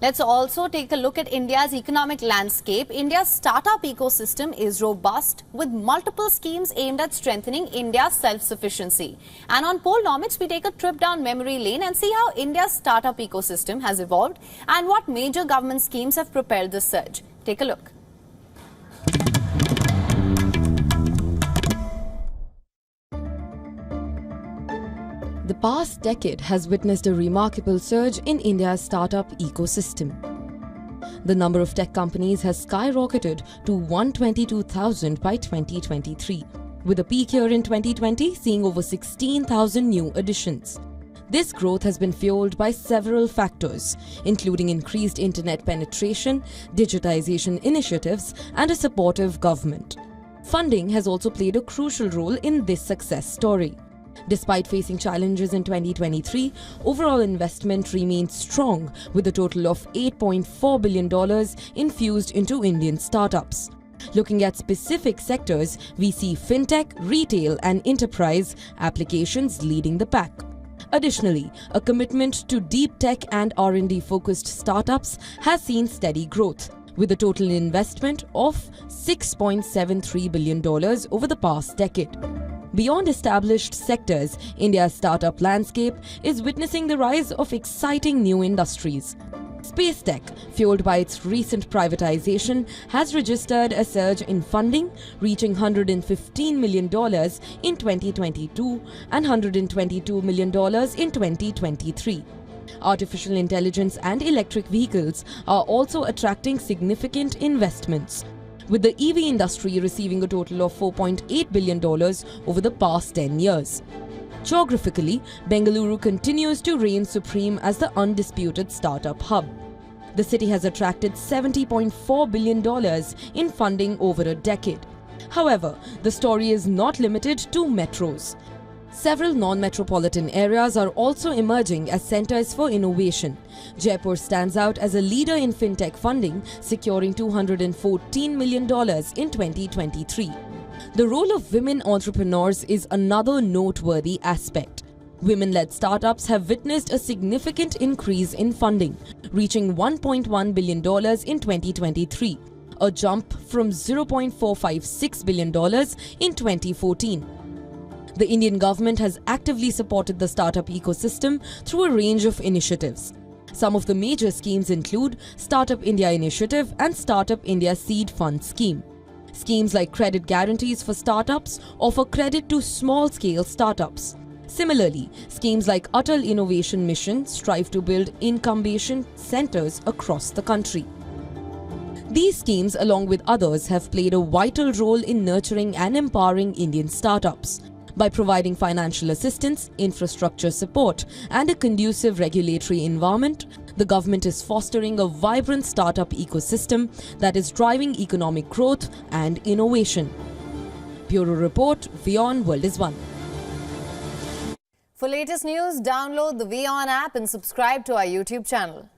Let's also take a look at India's economic landscape. India's startup ecosystem is robust with multiple schemes aimed at strengthening India's self-sufficiency. And on Pollnomics, we take a trip down memory lane and see how India's startup ecosystem has evolved and what major government schemes have propelled this surge. Take a look. The past decade has witnessed a remarkable surge in India's startup ecosystem. The number of tech companies has skyrocketed to 122,000 by 2023, with a peak year in 2020 seeing over 16,000 new additions. This growth has been fueled by several factors, including increased internet penetration, digitization initiatives, and a supportive government. Funding has also played a crucial role in this success story. Despite facing challenges in 2023, overall investment remained strong with a total of $8.4 billion infused into Indian startups. Looking at specific sectors, we see fintech, retail and enterprise applications leading the pack. Additionally, a commitment to deep tech and R&D focused startups has seen steady growth, with a total investment of $6.73 billion over the past decade. Beyond established sectors, India's startup landscape is witnessing the rise of exciting new industries. Space tech, fueled by its recent privatization, has registered a surge in funding, reaching $115 million in 2022 and $122 million in 2023. Artificial intelligence and electric vehicles are also attracting significant investments, with the EV industry receiving a total of $4.8 billion over the past 10 years. Geographically, Bengaluru continues to reign supreme as the undisputed startup hub. The city has attracted $70.4 billion in funding over a decade. However, the story is not limited to metros. Several non-metropolitan areas are also emerging as centers for innovation. Jaipur stands out as a leader in fintech funding, securing $214 million in 2023. The role of women entrepreneurs is another noteworthy aspect. Women-led startups have witnessed a significant increase in funding, reaching $1.1 billion in 2023, a jump from $0.456 billion in 2014. The Indian government has actively supported the startup ecosystem through a range of initiatives. Some of the major schemes include Startup India Initiative and Startup India Seed Fund Scheme. Schemes like credit guarantees for startups offer credit to small-scale startups. Similarly, schemes like Atal Innovation Mission strive to build incubation centers across the country. These schemes, along with others, have played a vital role in nurturing and empowering Indian startups. By providing financial assistance, infrastructure support, and a conducive regulatory environment, the government is fostering a vibrant startup ecosystem that is driving economic growth and innovation. Bureau Report, WION World is One. For latest news, download the WION app and subscribe to our YouTube channel.